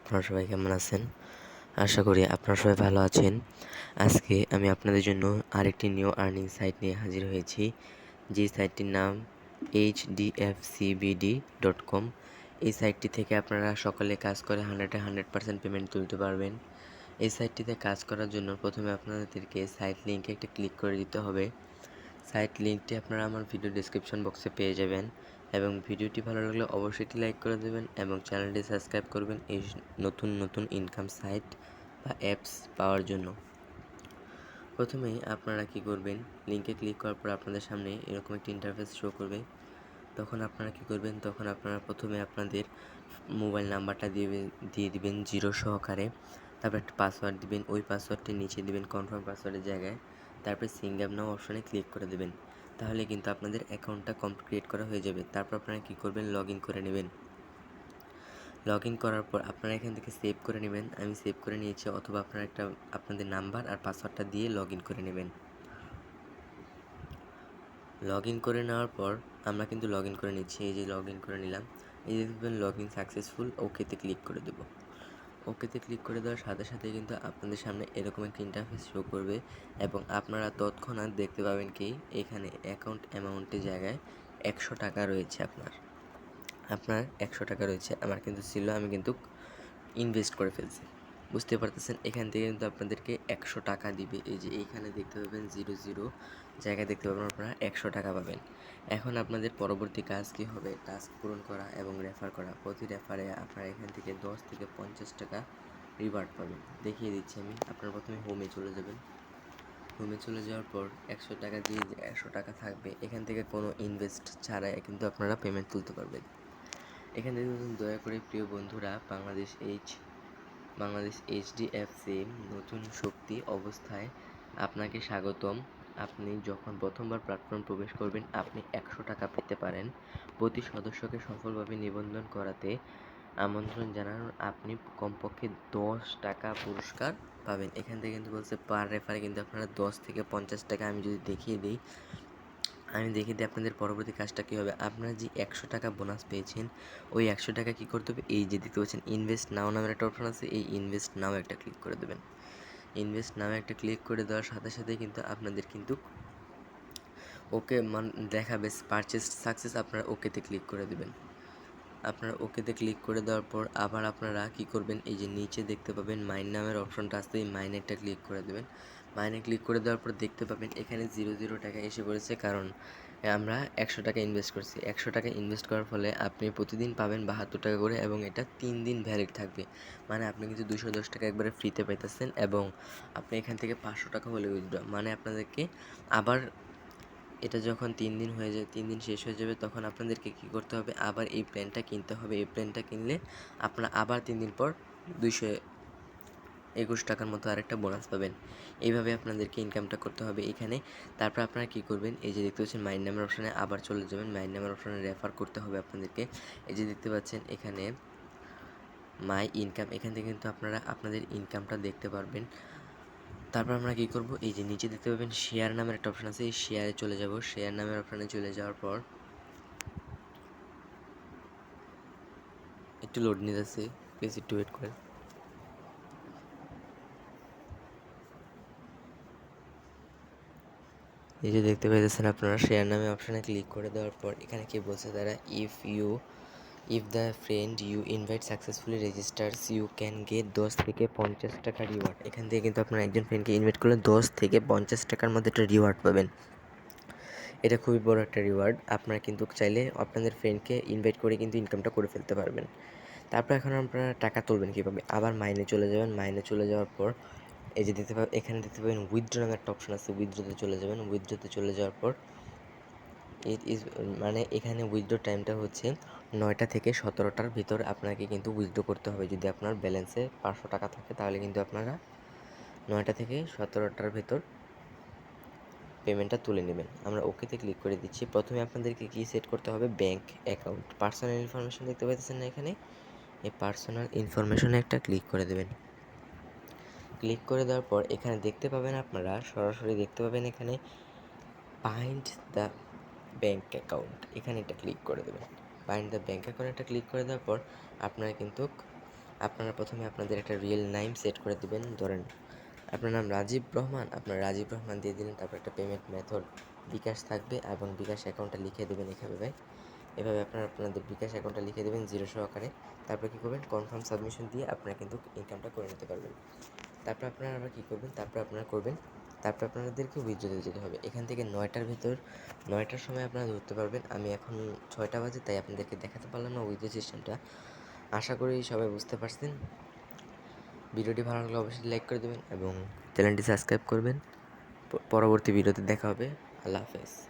আপনারা সবাই কেমন আছেন? আশা করি আপনারা সবাই ভালো আছেন। আজকে আমি আপনাদের জন্য আরেকটি নিউ আর্নিং সাইট নিয়ে হাজির হয়েছি। যে সাইটটির নাম hdfcbd.com। এই সাইটটি থেকে আপনারা সকালে কাজ করে 100% পেমেন্ট তুলতে পারবেন। এই সাইটটিতে কাজ করার জন্য প্রথমে আপনাদেরকে সাইট লিঙ্কে একটা ক্লিক করে দিতে হবে। সাইট লিঙ্কটি আপনারা আমার ভিডিও ডেসক্রিপশন বক্সে পেয়ে যাবেন এবং ভিডিওটি ভালো লাগলে অবশ্যই একটি লাইক করে দেবেন এবং চ্যানেলটি সাবস্ক্রাইব করবেন এই নতুন নতুন ইনকাম সাইট বা অ্যাপস পাওয়ার জন্য। প্রথমেই আপনারা কি করবেন, লিঙ্কে ক্লিক করার পর আপনাদের সামনে এরকম একটি ইন্টারফেস শো করবে। তখন আপনারা কি করবেন, তখন আপনারা প্রথমে আপনাদের মোবাইল নাম্বারটা দিয়ে দিবেন 0 সহকারে। তারপর একটা পাসওয়ার্ড দিবেন, ওই পাসওয়ার্ডটির নিচে দিবেন কনফার্ম পাসওয়ার্ডের জায়গায়। তারপর সিং অ্যাপ নাও অপশনে ক্লিক করে দেবেন। তাহলে কিন্তু আপনাদের অ্যাকাউন্টটা ক্রিয়েট করা হয়ে যাবে। তারপর আপনারা কি করবেন, লগ ইন করে নেবেন। লগ ইন করার পর আপনারা এখান থেকে সেভ করে নেবেন। আমি সেভ করে নিয়েছি, অথবা আপনারা আপনাদের নাম্বার আর পাসওয়ার্ডটা দিয়ে লগ ইন করে নেবেন। লগ ইন করে নেওয়ার পর আমরা কিন্তু লগ ইন করে নিচ্ছি। এই যে লগ ইন করে নিলাম, এই যে দেখবেন লগ ইন সাকসেসফুল, ওকেতে ক্লিক করে দেবো। ওকেতে ক্লিক করে দেওয়ার সাথে সাথে কিন্তু আপনাদের সামনে এরকম একটা ইন্টারফেস শো করবে এবং আপনারা তৎক্ষণাৎ দেখতে পাবেন কি এখানে অ্যাকাউন্ট অ্যামাউন্টের জায়গায় 100 টাকা রয়েছে। আপনার 100 টাকা রয়েছে, আমার কিন্তু ছিল, আমি কিন্তু ইনভেস্ট করে ফেলছি। বুঝতে পারতেছেন, এখান থেকে কিন্তু আপনাদেরকে 100 টাকা দিবে। এই যে এইখানে দেখতে পাবেন 00 জায়গায় দেখতে পাবেন আপনারা 100 টাকা পাবেন। এখন আপনাদের পরবর্তী কাজ কী হবে, টাস্ক পূরণ করা এবং রেফার করা। প্রতি রেফারে আপনারা এখান থেকে 10 থেকে 50 টাকা রিওয়ার্ড পাবেন। দেখিয়ে দিচ্ছি আমি। আপনারা প্রথমে হোমে চলে যাবেন। হোমে চলে যাওয়ার পর 100 টাকা দিয়ে যে 100 টাকা থাকবে, এখান থেকে কোনো ইনভেস্ট ছাড়াই কিন্তু আপনারা পেমেন্ট তুলতে পারবেন। এখান থেকে দয়া করে প্রিয় বন্ধুরা, বাংলাদেশ এইচডিএফসি নতুন শক্তি অবস্থায় আপনাকে স্বাগতম। আপনি যখন প্রথমবার প্ল্যাটফর্ম প্রবেশ করবেন, আপনি 100 টাকা পেতে পারেন। প্রতি সদস্যকে সফলভাবে নিবন্ধন করাতে আমন্ত্রণ জানানো, আপনি কমপক্ষে 10 টাকা পুরস্কার পাবেন। এখান থেকে কিন্তু বলছে পার রেফারে কিন্তু আপনারা 10 থেকে 50 টাকা। আমি যদি দেখিয়ে দিই আপনাদের পরবর্তী কাজটা কী হবে। আপনারা যে 100 টাকা বোনাস পেয়েছেন, ওই 100 টাকা কী করতে হবে, এই যে দেখতে পাচ্ছেন ইনভেস্ট নাও নামের একটা অপশন আছে, এই ইনভেস্ট নাও একটা ক্লিক করে দেবেন। ইনভেস্ট নাও একটা ক্লিক করে দেওয়ার সাথে সাথে কিন্তু আপনাদের কিন্তু ওকে দেখাবে পারচেস সাকসেস। আপনারা ওকেতে ক্লিক করে দেবেন। আপনারা ওকেতে ক্লিক করে দেওয়ার পর আবার আপনারা কি করবেন, এই যে নিচে দেখতে পাবেন মাইন নামের অপশনটা আসছে, এই মাইনেরটা ক্লিক করে দেবেন। মাইনে ক্লিক করে দেওয়ার পর দেখতে পাবেন এখানে 00 টাকা এসে পড়েছে, কারণ আমরা 100 টাকা ইনভেস্ট করছি। 100 টাকা ইনভেস্ট করার ফলে আপনি প্রতিদিন পাবেন 72 টাকা করে এবং এটা 3 দিন ভ্যালিড থাকবে। মানে আপনি কিন্তু 210 টাকা একবারে ফ্রিতে পাইতেছেন এবং আপনি এখান থেকে 500 টাকা হলে উইথড্র, মানে আপনাদেরকে আবার এটা যখন 3 দিন হয়ে যায়, 3 দিন শেষ হয়ে যাবে, তখন আপনাদেরকে কী করতে হবে, আবার এই প্ল্যানটা কিনতে হবে। এই প্ল্যানটা কিনলে আপনারা আবার 3 দিন পর 221 টাকার মতো আরেকটা বোনাস পাবেন। এইভাবে আপনাদেরকে ইনকামটা করতে হবে এখানে। তারপর আপনারা কী করবেন, এই যে দেখতে পাচ্ছেন মাইন নামের অপশানে আবার চলে যাবেন। মাইন নামের অপশানে রেফার করতে হবে আপনাদেরকে। এই যে দেখতে পাচ্ছেন এখানে মাই ইনকাম, এখান থেকে কিন্তু আপনারা আপনাদের ইনকামটা দেখতে পারবেন। তারপর আমরা কী করব, এই যে নিচে দেখতে পাবেন শেয়ার নামের একটা অপশান আছে, এই শেয়ারে চলে যাব। শেয়ার নামের অপশানে চলে যাওয়ার পর একটু লোড নিতেছে, প্লিজ একটু ওয়েট করেন। এই যে দেখতে পাইতেছেন আপনারা শেয়ার নামে অপশানে ক্লিক করে দেওয়ার পর এখানে কি বলছে তারা, if the friend you invite successfully registers you can get 10 থেকে 50 টাকা রিওয়ার্ড। এখান থেকে কিন্তু আপনারা একজন ফ্রেন্ডকে ইনভাইট করলে 10 থেকে 50 টাকার মধ্যে একটা রিওয়ার্ড পাবেন। এটা খুবই বড় একটা রিওয়ার্ড। আপনারা কিন্তু চাইলে আপনাদের ফ্রেন্ডকে ইনভাইট করে কিন্তু ইনকামটা করে ফেলতে পারবেন। তারপর এখন আপনারা টাকা তুলবেন কীভাবে, আবার মাইনে চলে যাবেন। মাইনে চলে যাওয়ার পর এই যে এখানে দেখতে পাবেন উইথড্র নামে একটা অপশন আছে, উইথড্রতে চলে যাবেন। উইথড্রতে চলে যাওয়ার পর মানে এখানে উইথড্র টাইমটা হচ্ছে 9টা থেকে 17টার ভিতর আপনাকে কিন্তু উইথড্র করতে হবে। যদি আপনার ব্যালেন্সে 500 টাকা থাকে তাহলে কিন্তু আপনারা 9টা থেকে 17টার ভিতর পেমেন্টটা তুলে নেবেন। আমরা ওকেতে ক্লিক করে দিচ্ছি। প্রথমে আপনাদেরকে কি সেট করতে হবে, ব্যাঙ্ক অ্যাকাউন্ট। পার্সোনাল ইনফরমেশন দেখতে পাচ্ছেন না এখানে, এই পার্সোনাল ইনফরমেশনে একটা ক্লিক করে দেবেন। ক্লিক করে দেওয়ার পর এখানে দেখতে পাবেন আপনারা সরাসরি দেখতে পাবেন এখানে ফাইন্ড দ্য ব্যাঙ্ক অ্যাকাউন্ট, এখানে এটা ক্লিক করে দেবেন। ফাইন্ড দ্য ব্যাঙ্ক অ্যাকাউন্ট একটা ক্লিক করে দেওয়ার পর আপনারা কিন্তু আপনারা প্রথমে আপনাদের একটা রিয়েল নেম সেট করে দিবেন। ধরেন আপনার নাম রাজীব রহমান, আপনার রাজীব রহমান দিয়ে দিলেন। তারপর একটা পেমেন্ট মেথড বিকাশ থাকবে এবং বিকাশ অ্যাকাউন্টটা লিখে দেবেন এভাবে আপনারা আপনাদের বিকাশ অ্যাকাউন্টটা লিখে দেবেন জিরো সহকারে। তারপর কী করবেন, কনফার্ম সাবমিশন দিয়ে আপনারা কিন্তু ইনকামটা করে নিতে পারবেন। তারপর আপনারা আবার কী করবেন, তারপর আপনাদেরকে উইথড্রতে যেতে হবে। এখান থেকে 9টার সময় আপনারা ধরতে পারবেন। আমি এখন 6টা বাজে, তাই আপনাদেরকে দেখাতে পারলাম না উইথড্র সিস্টেমটা। আশা করি সবাই বুঝতে পারছেন। ভিডিওটি ভালো লাগলে অবশ্যই লাইক করে দেবেন এবং চ্যানেলটি সাবস্ক্রাইব করবেন। পরবর্তী ভিডিওতে দেখা হবে। আল্লাহ হাফেজ।